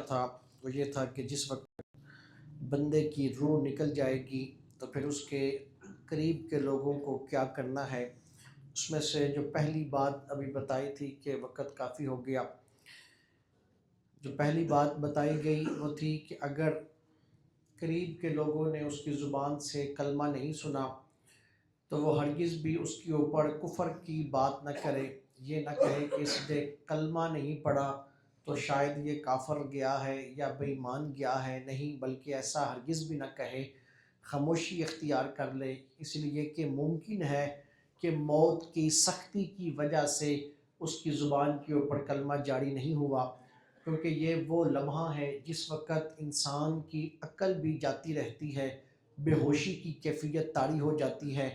تھا وہ یہ تھا کہ جس وقت بندے کی روح نکل جائے گی تو پھر اس کے قریب کے لوگوں کو کیا کرنا ہے۔ اس میں سے جو پہلی بات ابھی بتائی تھی کہ وقت کافی ہو گیا، جو پہلی بات بتائی گئی وہ تھی کہ اگر قریب کے لوگوں نے اس کی زبان سے کلمہ نہیں سنا تو وہ ہرگز بھی اس کے اوپر کفر کی بات نہ کرے، یہ نہ کہے کہ اس نے کلمہ نہیں پڑھا تو شاید یہ کافر گیا ہے یا بے ایمان گیا ہے، نہیں، بلکہ ایسا ہرگز بھی نہ کہے، خاموشی اختیار کر لے، اس لیے کہ ممکن ہے کہ موت کی سختی کی وجہ سے اس کی زبان کے اوپر کلمہ جاری نہیں ہوا، کیونکہ یہ وہ لمحہ ہے جس وقت انسان کی عقل بھی جاتی رہتی ہے، بے ہوشی کی کیفیت طاری ہو جاتی ہے،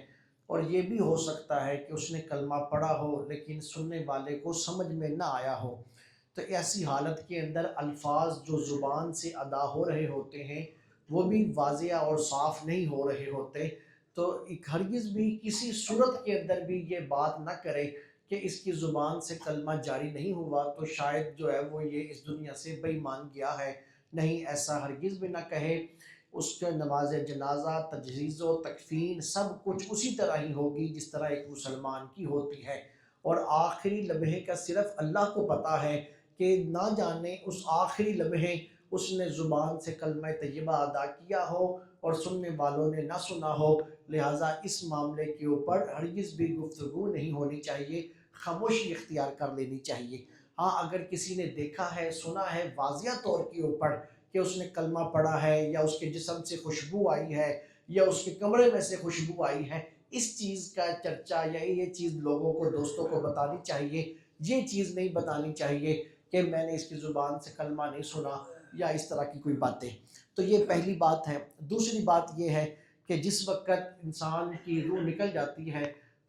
اور یہ بھی ہو سکتا ہے کہ اس نے کلمہ پڑھا ہو لیکن سننے والے کو سمجھ میں نہ آیا ہو، تو ایسی حالت کے اندر الفاظ جو زبان سے ادا ہو رہے ہوتے ہیں وہ بھی واضح اور صاف نہیں ہو رہے ہوتے، تو ہرگز بھی کسی صورت کے اندر بھی یہ بات نہ کرے کہ اس کی زبان سے کلمہ جاری نہیں ہوا تو شاید جو ہے وہ یہ اس دنیا سے بے ایمان گیا ہے، نہیں، ایسا ہرگز بھی نہ کہے۔ اس کے نماز جنازہ، تجہیز و تکفین سب کچھ اسی طرح ہی ہوگی جس طرح ایک مسلمان کی ہوتی ہے، اور آخری لمحے کا صرف اللہ کو پتہ ہے کہ نہ جانے اس آخری لمحے اس نے زبان سے کلمہ طیبہ ادا کیا ہو اور سننے والوں نے نہ سنا ہو، لہٰذا اس معاملے کے اوپر ہرگز بھی گفتگو نہیں ہونی چاہیے، خاموشی اختیار کر لینی چاہیے۔ ہاں، اگر کسی نے دیکھا ہے، سنا ہے واضح طور کے اوپر کہ اس نے کلمہ پڑھا ہے یا اس کے جسم سے خوشبو آئی ہے یا اس کے کمرے میں سے خوشبو آئی ہے، اس چیز کا چرچا یا یہ چیز لوگوں کو، دوستوں کو بتانی چاہیے، یہ چیز نہیں بتانی چاہیے کہ میں نے اس کی زبان سے کلمہ نہیں سنا یا اس طرح کی کوئی باتیں۔ تو یہ پہلی بات ہے۔ دوسری بات یہ ہے کہ جس وقت انسان کی روح نکل جاتی ہے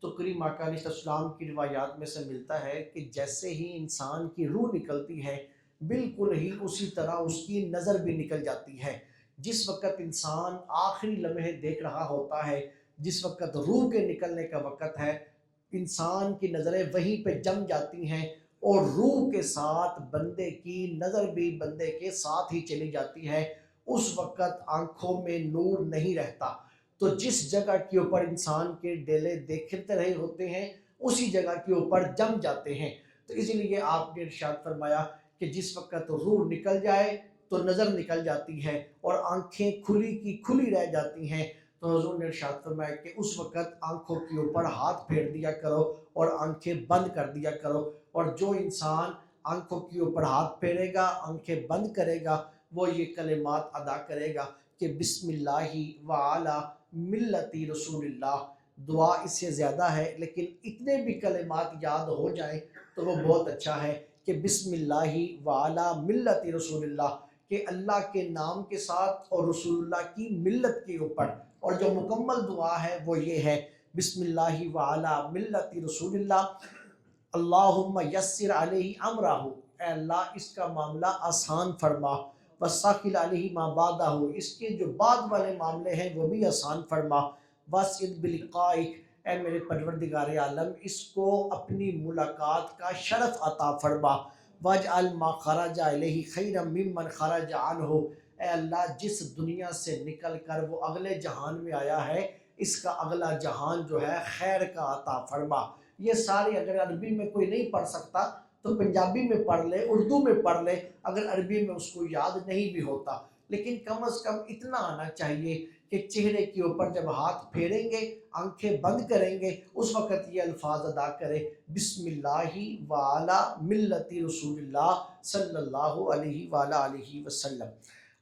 تو کریم آقا علیہ السلام کی روایات میں سے ملتا ہے کہ جیسے ہی انسان کی روح نکلتی ہے بالکل ہی اسی طرح اس کی نظر بھی نکل جاتی ہے۔ جس وقت انسان آخری لمحے دیکھ رہا ہوتا ہے، جس وقت روح کے نکلنے کا وقت ہے، انسان کی نظریں وہیں پہ جم جاتی ہیں اور روح کے ساتھ بندے کی نظر بھی بندے کے ساتھ ہی چلی جاتی ہے، اس وقت آنکھوں میں نور نہیں رہتا، تو جس جگہ کے اوپر انسان کے ڈیلے دیکھتے رہے ہوتے ہیں اسی جگہ کے اوپر جم جاتے ہیں، تو اسی لیے آپ نے ارشاد فرمایا کہ جس وقت روح نکل جائے تو نظر نکل جاتی ہے اور آنکھیں کھلی کی کھلی رہ جاتی ہیں، تو حضور نے ارشاد فرمایا کہ اس وقت آنکھوں کے اوپر ہاتھ پھیر دیا کرو اور آنکھیں بند کر دیا کرو، اور جو انسان آنکھوں کے اوپر ہاتھ پھیرے گا، آنکھیں بند کرے گا، وہ یہ کلمات ادا کرے گا کہ بسم اللہ وعلی ملت رسول اللہ۔ دعا اس سے زیادہ ہے لیکن اتنے بھی کلمات یاد ہو جائیں تو وہ بہت اچھا ہے کہ بسم اللہ وعلی ملت رسول اللہ، کہ اللہ کے نام کے ساتھ اور رسول اللہ کی ملت کے اوپر، اور جو مکمل دعا ہے وہ یہ ہے بسم اللہ وعلی ملت رسول اللہ، اللہم یسر علیہ امرہ، اے اللہ اس کا معاملہ آسان فرما، وساخل علیہ ما بعدہ، اس کے جو بعد والے معاملے ہیں وہ بھی آسان فرما، واسعد بلقائک، اے میرے پروردگار عالم اس کو اپنی ملاقات کا شرف عطا فرما، واجعل ما خرج الیہ خیرا ممن خرج عنہ، اے اللہ جس دنیا سے نکل کر وہ اگلے جہان میں آیا ہے اس کا اگلا جہان جو ہے خیر کا عطا فرما۔ یہ سارے اگر عربی میں کوئی نہیں پڑھ سکتا تو پنجابی میں پڑھ لے، اردو میں پڑھ لے، اگر عربی میں اس کو یاد نہیں بھی ہوتا، لیکن کم از کم اتنا آنا چاہیے کہ چہرے کے اوپر جب ہاتھ پھیریں گے، آنکھیں بند کریں گے، اس وقت یہ الفاظ ادا کرے بسم اللہ وعلی ملت رسول اللہ صلی اللہ علیہ وآلہ وسلم۔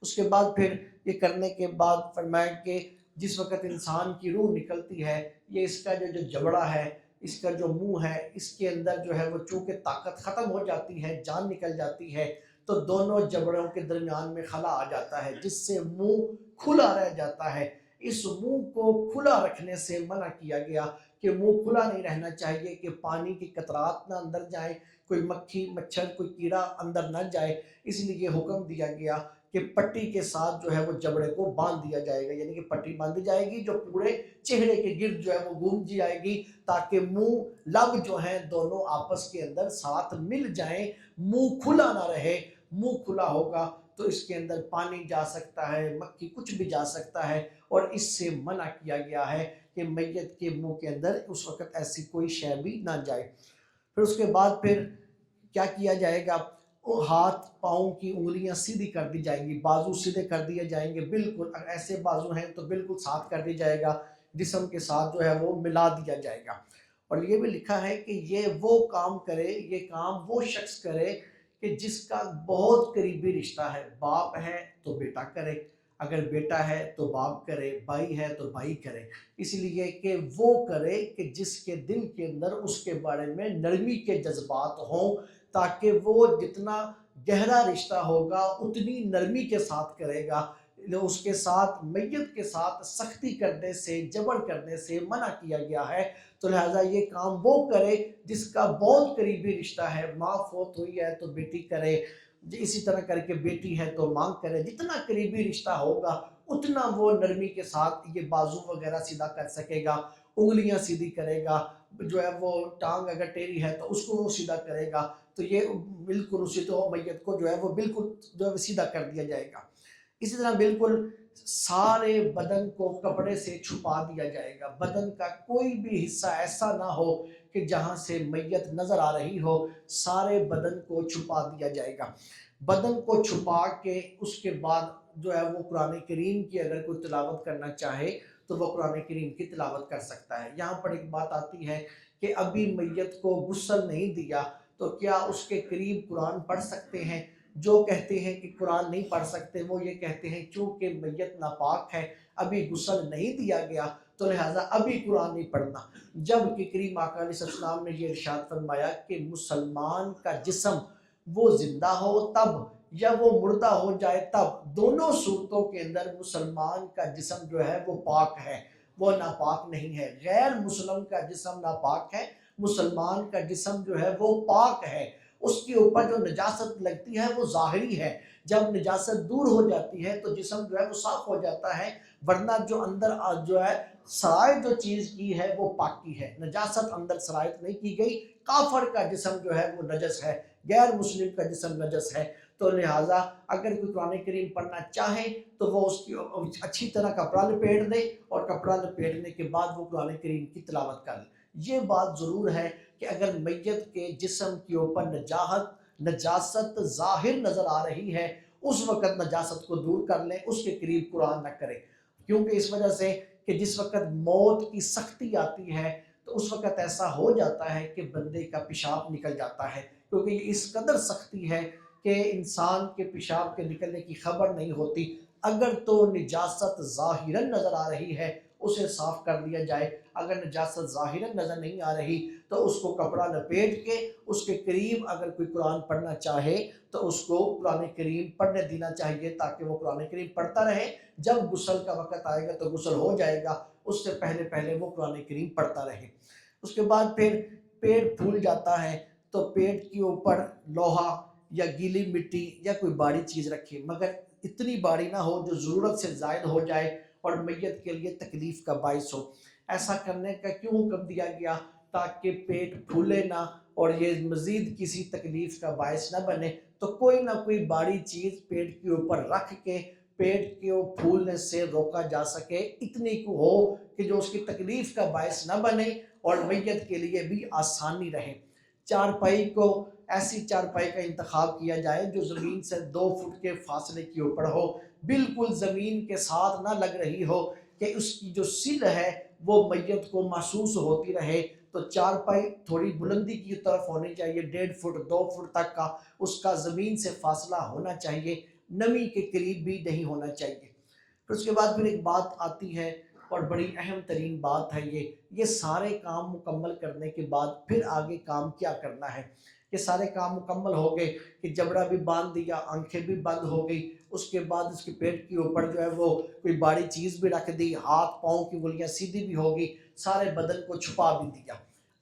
اس کے بعد پھر یہ کرنے کے بعد فرمایا کہ جس وقت انسان کی روح نکلتی ہے، یہ اس کا جو جبڑا ہے، اس کا جو منہ ہے، اس کے اندر جو ہے وہ چونکہ طاقت ختم ہو جاتی ہے، جان نکل جاتی ہے، تو دونوں جبڑوں کے درمیان میں خلا آ جاتا ہے جس سے منہ کھلا رہ جاتا ہے۔ اس منہ کو کھلا رکھنے سے منع کیا گیا کہ منہ کھلا نہیں رہنا چاہیے کہ پانی کی قطرات نہ اندر جائیں، کوئی مکھی مچھر کوئی کیڑا اندر نہ جائے، اس لیے یہ حکم دیا گیا کہ پٹی کے ساتھ جو ہے وہ جبڑے کو باندھ دیا جائے گا، یعنی کہ پٹی باندھی جائے گی جو پورے چہرے کے گرد جو ہے وہ گھوم جائے گی تاکہ منہ لب جو ہیں دونوں آپس کے اندر ساتھ مل جائیں، منہ کھلا نہ رہے، منہ کھلا ہوگا تو اس کے اندر پانی جا سکتا ہے، مکھی کچھ بھی جا سکتا ہے، اور اس سے منع کیا گیا ہے کہ میت کے منہ کے اندر اس وقت ایسی کوئی شے بھی نہ جائے۔ پھر اس کے بعد پھر کیا کیا جائے گا، وہ ہاتھ پاؤں کی انگلیاں سیدھی کر دی جائیں گی، بازو سیدھے کر دیے جائیں گے، بالکل اگر ایسے بازو ہیں تو بالکل ساتھ کر دی جائے گا، جسم کے ساتھ جو ہے وہ ملا دیا جائے گا۔ اور یہ بھی لکھا ہے کہ یہ وہ کام کرے، یہ کام وہ شخص کرے کہ جس کا بہت قریبی رشتہ ہے، باپ ہے تو بیٹا کرے، اگر بیٹا ہے تو باپ کرے، بھائی ہے تو بھائی کرے، اس لیے کہ وہ کرے کہ جس کے دل کے اندر اس کے بارے میں نرمی کے جذبات ہوں، تاکہ وہ جتنا گہرا رشتہ ہوگا اتنی نرمی کے ساتھ کرے گا۔ اس کے ساتھ میت کے ساتھ سختی کرنے سے، جبر کرنے سے منع کیا گیا ہے، تو لہٰذا یہ کام وہ کرے جس کا بہت قریبی رشتہ ہے، ماں فوت ہوئی ہے تو بیٹی کرے، اسی طرح کر کے بیٹی ہے تو ماں کرے، جتنا قریبی رشتہ ہوگا اتنا وہ نرمی کے ساتھ یہ بازو وغیرہ سیدھا کر سکے گا، انگلیاں سیدھی کرے گا، جو ہے وہ ٹانگ اگر ٹیڑھی ہے تو اس کو وہ سیدھا کرے گا، تو یہ بالکل اسی تو میت کو جو ہے وہ بالکل جو ہے سیدھا کر دیا جائے گا۔ اسی طرح بالکل سارے بدن کو کپڑے سے چھپا دیا جائے گا، بدن کا کوئی بھی حصہ ایسا نہ ہو کہ جہاں سے میت نظر آ رہی ہو، سارے بدن کو چھپا دیا جائے گا۔ بدن کو چھپا کے اس کے بعد جو ہے وہ قرآن کریم کی اگر کوئی تلاوت کرنا چاہے تو وہ قرآن کریم کی تلاوت کر سکتا ہے۔ یہاں پر ایک بات آتی ہے کہ ابھی میت کو غسل نہیں دیا تو کیا اس کے قریب قرآن پڑھ سکتے ہیں؟ جو کہتے ہیں کہ قرآن نہیں پڑھ سکتے وہ یہ کہتے ہیں چونکہ میت ناپاک ہے، ابھی غسل نہیں دیا گیا تو لہٰذا ابھی قرآن نہیں پڑھنا، جب کہ کریم آقا علیہ السلام نے یہ ارشاد فرمایا کہ مسلمان کا جسم وہ زندہ ہو تب یا وہ مردہ ہو جائے تب، دونوں صورتوں کے اندر مسلمان کا جسم جو ہے وہ پاک ہے، وہ ناپاک نہیں ہے۔ غیر مسلم کا جسم ناپاک ہے، مسلمان کا جسم جو ہے وہ پاک ہے، اس کے اوپر جو نجاست لگتی ہے وہ ظاہری ہے، جب نجاست دور ہو جاتی ہے تو جسم جو ہے وہ صاف ہو جاتا ہے، ورنہ جو اندر جو ہے سرایت جو چیز کی ہے وہ پاکی ہے، نجاست اندر سرایت نہیں کی گئی۔ کافر کا جسم جو ہے وہ نجس ہے، غیر مسلم کا جسم نجس ہے، تو لہٰذا اگر کوئی قرآن کریم پڑھنا چاہے تو وہ اس کی اچھی طرح کپڑا لپیٹ دے، اور کپڑا لپیٹنے کے بعد وہ قرآن کریم کی تلاوت کر لے۔ یہ بات ضرور ہے کہ اگر میت کے جسم کے اوپر نجاست ظاہر نظر آ رہی ہے، اس وقت نجاست کو دور کر لیں، اس کے قریب قرآن نہ کریں، کیونکہ اس وجہ سے کہ جس وقت موت کی سختی آتی ہے تو اس وقت ایسا ہو جاتا ہے کہ بندے کا پیشاب نکل جاتا ہے، کیونکہ یہ اس قدر سختی ہے کہ انسان کے پیشاب کے نکلنے کی خبر نہیں ہوتی۔ اگر تو نجاست ظاہراً نظر آ رہی ہے اسے صاف کر دیا جائے، اگر نجاست ظاہراً نظر نہیں آ رہی تو اس کو کپڑا لپیٹ کے اس کے قریب اگر کوئی قرآن پڑھنا چاہے تو اس کو قرآن کریم پڑھنے دینا چاہیے، تاکہ وہ قرآن کریم پڑھتا رہے، جب غسل کا وقت آئے گا تو غسل ہو جائے گا، اس سے پہلے پہلے وہ قرآن کریم پڑھتا رہے۔ اس کے بعد پھر پیٹ پھول جاتا ہے تو پیٹ کے اوپر لوہا یا گیلی مٹی یا کوئی باری چیز رکھے، مگر اتنی باری نہ ہو جو ضرورت سے زائد ہو جائے اور میت کے لیے تکلیف کا باعث ہو۔ ایسا کرنے کا کیوں حکم دیا گیا؟ تاکہ پیٹ پھولے نہ اور یہ مزید کسی تکلیف کا باعث نہ بنے، تو کوئی نہ کوئی باری چیز پیٹ کے اوپر رکھ کے پیٹ کے پھولنے سے روکا جا سکے، اتنی کو ہو کہ جو اس کی تکلیف کا باعث نہ بنے اور میت کے لیے بھی آسانی رہے۔ چارپائی کو ایسی چارپائی کا انتخاب کیا جائے جو زمین سے 2 فٹ کے فاصلے کے اوپر ہو، بالکل زمین کے ساتھ نہ لگ رہی ہو، کہ اس کی جو سل ہے وہ میت کو محسوس ہوتی رہے، تو چارپائی تھوڑی بلندی کی طرف ہونی چاہیے، 1.5 فٹ 2 فٹ تک کا اس کا زمین سے فاصلہ ہونا چاہیے، نمی کے قریب بھی نہیں ہونا چاہیے۔ پھر اس کے بعد پھر ایک بات آتی ہے اور بڑی اہم ترین بات ہے، یہ سارے کام مکمل کرنے کے بعد پھر آگے کام کیا کرنا ہے۔ یہ سارے کام مکمل ہو گئے کہ جبڑا بھی باندھ دیا، آنکھیں بھی بند ہو گئی، اس کے بعد اس کے پیٹ کے اوپر جو ہے وہ کوئی باری چیز بھی رکھ دی، ہاتھ پاؤں کی انگلیاں سیدھی بھی ہوگی، سارے بدن کو چھپا بھی دیا۔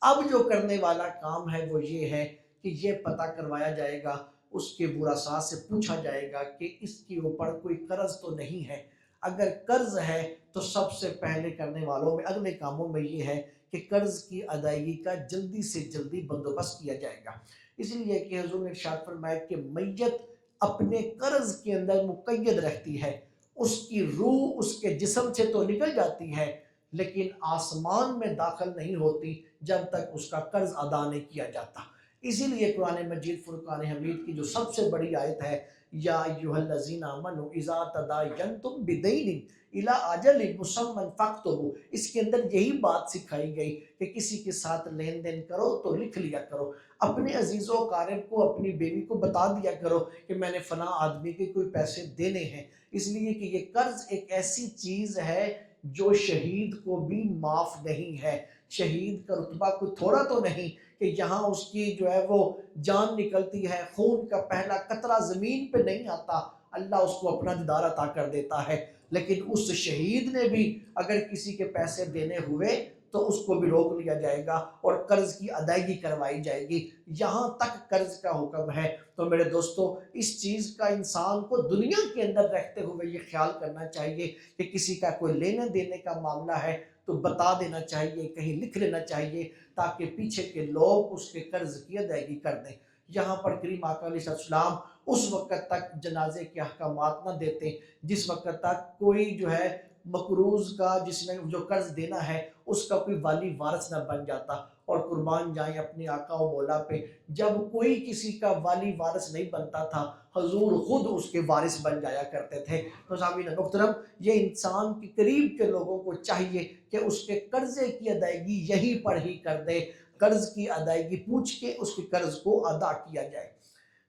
اب جو کرنے والا کام ہے وہ یہ ہے کہ یہ پتہ کروایا جائے گا، اس کے ورثاء سے پوچھا جائے گا کہ اس کے اوپر کوئی قرض تو نہیں ہے، اگر قرض ہے تو سب سے پہلے کرنے والوں میں اگلے کاموں میں یہ ہے کہ قرض کی ادائیگی کا جلدی سے جلدی بندوبست کیا جائے گا، اس لیے کہ حضور نے ارشاد فرمایا کہ میت اپنے قرض کے اندر مقید رہتی ہے، اس کی روح اس کے جسم سے تو نکل جاتی ہے لیکن آسمان میں داخل نہیں ہوتی جب تک اس کا قرض ادا نہیں کیا جاتا۔ اسی لیے قرآن مجید فرقان حمید کی جو سب سے بڑی آیت ہے، یا ایھا الذین آمنوا اذا تداینتم بدین الی اجل مسمی فاکتبوا، اس کے اندر یہی بات سکھائی گئی کہ کسی کے ساتھ لین دین کرو تو لکھ لیا کرو، اپنے عزیز و اقارب کو، اپنی بیوی کو بتا دیا کرو کہ میں نے فلاں آدمی کے کوئی پیسے دینے ہیں، اس لیے کہ یہ قرض ایک ایسی چیز ہے جو شہید کو بھی معاف نہیں ہے۔ شہید کا رتبہ کوئی تھوڑا تو نہیں کہ یہاں اس کی جو ہے وہ جان نکلتی ہے، خون کا پہلا قطرہ زمین پہ نہیں آتا، اللہ اس کو اپنا دیدار عطا کر دیتا ہے، لیکن اس شہید نے بھی اگر کسی کے پیسے دینے ہوئے تو اس کو بھی روک لیا جائے گا اور قرض کی ادائیگی کروائی جائے گی، یہاں تک قرض کا حکم ہے۔ تو میرے دوستو، اس چیز کا انسان کو دنیا کے اندر رہتے ہوئے یہ خیال کرنا چاہیے کہ کسی کا کوئی لینے دینے کا معاملہ ہے تو بتا دینا چاہیے، کہیں لکھ لینا چاہیے تاکہ پیچھے کے لوگ اس کے قرض کی ادائیگی کر دیں۔ یہاں پر کریم آقا علیہ السلام اس وقت تک جنازے کے احکامات نہ دیتے جس وقت تک کوئی جو ہے مقروض کا، جس نے جو قرض دینا ہے، اس کا کوئی والی وارث نہ بن جاتا، اور قربان جائیں اپنے آقا و مولا پہ، جب کوئی کسی کا والی وارث نہیں بنتا تھا حضور خود اس کے وارث بن جایا کرتے تھے۔ تو سامعین محترم، یہ انسان کے قریب کے لوگوں کو چاہیے کہ اس کے قرضے کی ادائیگی یہیں پر ہی کر دے، قرض کی ادائیگی پوچھ کے اس کے قرض کو ادا کیا جائے۔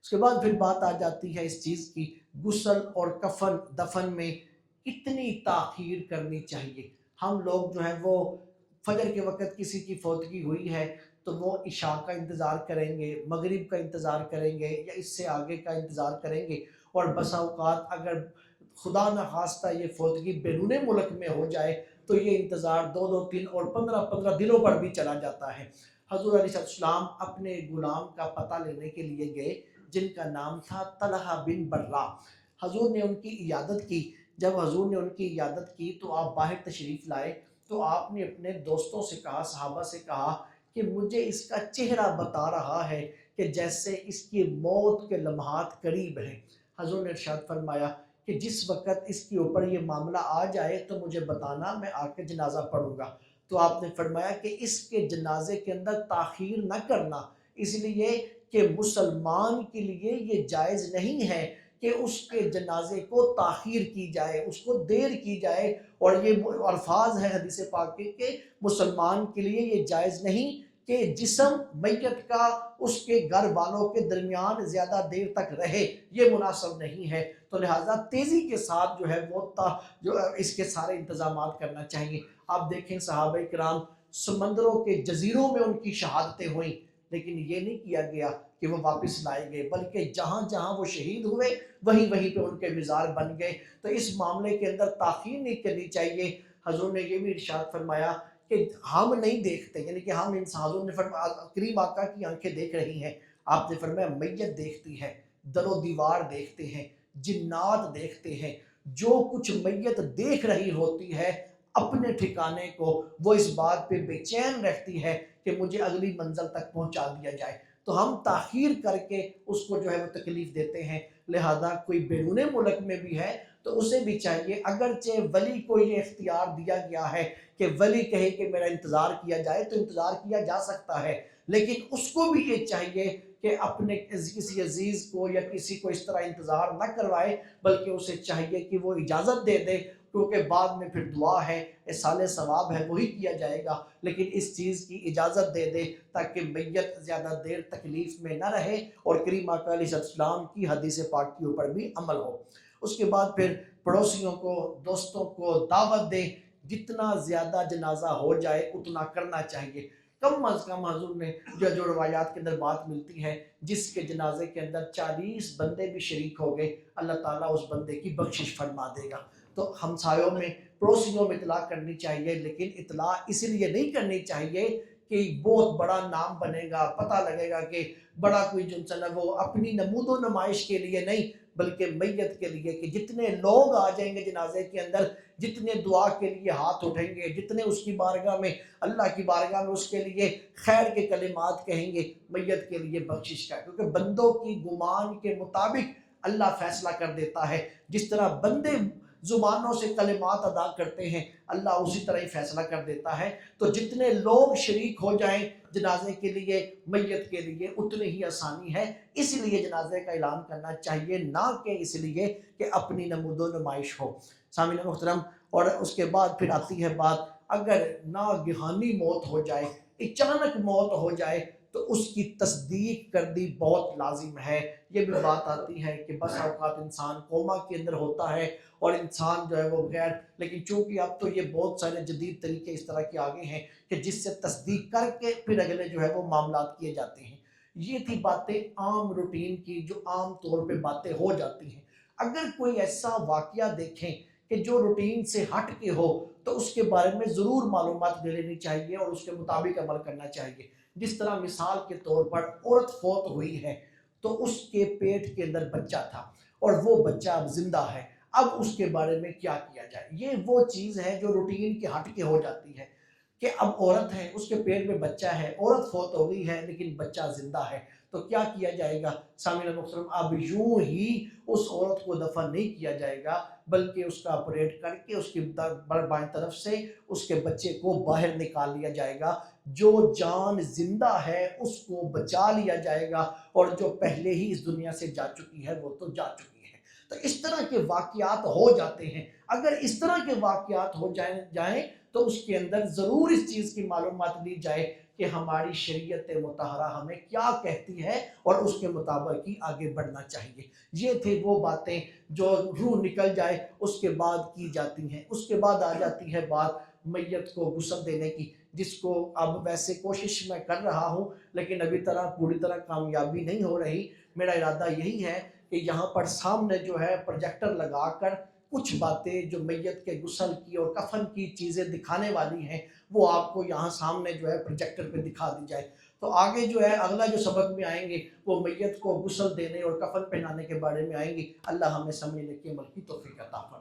اس کے بعد پھر بات آ جاتی ہے اس چیز کی، غسل اور کفن دفن میں کتنی تاخیر کرنی چاہیے۔ ہم لوگ جو ہیں وہ فجر کے وقت کسی کی فوتگی ہوئی ہے تو وہ عشاء کا انتظار کریں گے، مغرب کا انتظار کریں گے یا اس سے آگے کا انتظار کریں گے، اور بسا اوقات اگر خدا نخواستہ یہ فوتگی بیرون ملک میں ہو جائے تو یہ انتظار 2 3 اور 15 دنوں پر بھی چلا جاتا ہے۔ حضور علیہ السلام اپنے غلام کا پتہ لینے کے لیے گئے جن کا نام تھا طلحہ بن برہ، حضور نے ان کی عیادت کی۔ جب حضور نے ان کی عیادت کی تو آپ باہر تشریف لائے تو آپ نے اپنے دوستوں سے کہا، صحابہ سے کہا کہ مجھے اس کا چہرہ بتا رہا ہے کہ جیسے اس کی موت کے لمحات قریب ہیں۔ حضور نے ارشاد فرمایا کہ جس وقت اس کے اوپر یہ معاملہ آ جائے تو مجھے بتانا، میں آ کے جنازہ پڑھوں گا۔ تو آپ نے فرمایا کہ اس کے جنازے کے اندر تاخیر نہ کرنا، اس لیے کہ مسلمان کے لیے یہ جائز نہیں ہے کہ اس کے جنازے کو تاخیر کی جائے، اس کو دیر کی جائے، اور یہ الفاظ ہے حدیث پاک کے کہ مسلمان کے لیے یہ جائز نہیں کہ جسم میت کا اس کے گھر والوں کے درمیان زیادہ دیر تک رہے، یہ مناسب نہیں ہے۔ تو لہٰذا تیزی کے ساتھ جو ہے وہ جو اس کے سارے انتظامات کرنا چاہیے۔ آپ دیکھیں صحابہ کرام سمندروں کے جزیروں میں ان کی شہادتیں ہوئیں، لیکن یہ نہیں کیا گیا کہ وہ واپس لائے گئے، بلکہ جہاں جہاں وہ شہید ہوئے وہیں وہیں پہ ان کے مزار بن گئے۔ تو اس معاملے کے اندر تاخیر نہیں کرنی چاہیے۔ حضور نے یہ بھی ارشاد فرمایا کہ ہم نہیں دیکھتے، یعنی کہ ہم انسان، حضور نے فرمایا کریم آقا کی آنکھیں دیکھ رہی ہیں، آپ نے فرمایا میت دیکھتی ہے، در و دیوار دیکھتے ہیں، جنات دیکھتے ہیں، جو کچھ میت دیکھ رہی ہوتی ہے اپنے ٹھکانے کو، وہ اس بات پہ بے چین رہتی ہے کہ مجھے اگلی منزل تک پہنچا دیا جائے۔ تو ہم تاخیر کر کے اس کو جو ہے وہ تکلیف دیتے ہیں۔ لہذا کوئی بیرون ملک میں بھی ہے تو اسے بھی چاہیے، اگرچہ ولی کو یہ اختیار دیا گیا ہے کہ ولی کہے کہ میرا انتظار کیا جائے تو انتظار کیا جا سکتا ہے، لیکن اس کو بھی یہ چاہیے کہ اپنے کسی عزیز کو یا کسی کو اس طرح انتظار نہ کروائے، بلکہ اسے چاہیے کہ وہ اجازت دے دے، کیونکہ بعد میں پھر دعا ہے، اصالِ ثواب ہے، وہی کیا جائے گا، لیکن اس چیز کی اجازت دے دے تاکہ میت زیادہ دیر تکلیف میں نہ رہے اور کریم آقا علیہ السلام کی حدیث پاک کے اوپر بھی عمل ہو۔ اس کے بعد پھر پڑوسیوں کو، دوستوں کو دعوت دے، جتنا زیادہ جنازہ ہو جائے اتنا کرنا چاہیے۔ کم از کم حضور نے جو روایات کے اندر بات ملتی ہے، جس کے جنازے کے اندر 40 بندے بھی شریک ہو گئے، اللہ تعالیٰ اس بندے کی بخشش فرما دے گا۔ تو ہمسایوں میں، پڑوسیوں میں اطلاع کرنی چاہیے، لیکن اطلاع اس لیے نہیں کرنی چاہیے کہ بہت بڑا نام بنے گا، پتہ لگے گا کہ بڑا کوئی جنسن ہے، وہ اپنی نمود و نمائش کے لیے نہیں بلکہ میت کے لیے، کہ جتنے لوگ آ جائیں گے جنازے کے اندر، جتنے دعا کے لیے ہاتھ اٹھیں گے، جتنے اس کی بارگاہ میں، اللہ کی بارگاہ میں اس کے لیے خیر کے کلمات کہیں گے، میت کے لیے بخشش کا، کیونکہ بندوں کی گمان کے مطابق اللہ فیصلہ کر دیتا ہے۔ جس طرح بندے زبانوں سے کلمات ادا کرتے ہیں، اللہ اسی طرح ہی فیصلہ کر دیتا ہے۔ تو جتنے لوگ شریک ہو جائیں جنازے کے لیے، میت کے لیے، اتنی ہی آسانی ہے۔ اس لیے جنازے کا اعلان کرنا چاہیے، نہ کہ اس لیے کہ اپنی نمود و نمائش ہو۔ سامعین محترم، اور اس کے بعد پھر آتی ہے بات، اگر ناگہانی موت ہو جائے، اچانک موت ہو جائے، تو اس کی تصدیق کرنی بہت لازم ہے۔ یہ بھی بات آتی ہے کہ بس اوقات انسان کوما کے اندر ہوتا ہے اور انسان جو ہے وہ بغیر، لیکن چونکہ اب تو یہ بہت سارے جدید طریقے اس طرح کے آگے ہیں کہ جس سے تصدیق کر کے پھر اگلے جو ہے وہ معاملات کیے جاتے ہیں۔ یہ تھی باتیں عام روٹین کی، جو عام طور پہ باتیں ہو جاتی ہیں۔ اگر کوئی ایسا واقعہ دیکھیں کہ جو روٹین سے ہٹ کے ہو، تو اس کے بارے میں ضرور معلومات لے لینی چاہیے اور اس کے مطابق عمل کرنا چاہیے۔ جس طرح مثال کے طور پر عورت فوت ہوئی ہے، تو اس کے پیٹ کے اندر بچہ تھا اور وہ بچہ اب زندہ ہے، اب اس کے بارے میں کیا کیا جائے؟ یہ وہ چیز ہے جو روٹین کے ہٹ کے ہو جاتی ہے کہ اب عورت ہے، اس کے پیٹ میں بچہ ہے، عورت فوت ہو گئی ہے لیکن بچہ زندہ ہے، تو کیا کیا جائے گا؟ سامعین محترم، اب یوں ہی اس عورت کو دفن نہیں کیا جائے گا، بلکہ اس کا آپریٹ کر کے اس کی بائیں طرف سے اس کے بچے کو باہر نکال لیا جائے گا۔ جو جان زندہ ہے اس کو بچا لیا جائے گا، اور جو پہلے ہی اس دنیا سے جا چکی ہے وہ تو جا چکی ہے۔ تو اس طرح کے واقعات ہو جاتے ہیں۔ اگر اس طرح کے واقعات ہو جائیں تو اس کے اندر ضرور اس چیز کی معلومات لی جائے کہ ہماری شریعت مطہرہ ہمیں کیا کہتی ہے اور اس کے مطابق ہی آگے بڑھنا چاہیے۔ یہ تھے وہ باتیں جو روح نکل جائے اس کے بعد کی جاتی ہیں۔ اس کے بعد آ جاتی ہے بات میت کو غسل دینے کی، جس کو اب ویسے کوشش میں کر رہا ہوں لیکن ابھی پوری طرح کامیابی نہیں ہو رہی۔ میرا ارادہ یہی ہے کہ یہاں پر سامنے جو ہے پروجیکٹر لگا کر کچھ باتیں جو میت کے غسل کی اور کفن کی چیزیں دکھانے والی ہیں، وہ آپ کو یہاں سامنے جو ہے پروجیکٹر پہ دکھا دی جائے۔ تو آگے جو ہے اگلا جو سبق میں آئیں گے وہ میت کو غسل دینے اور کفن پہنانے کے بارے میں آئیں گے۔ اللہ ہمیں سمجھنے کی عمل کی توفیق عطا فرمائے۔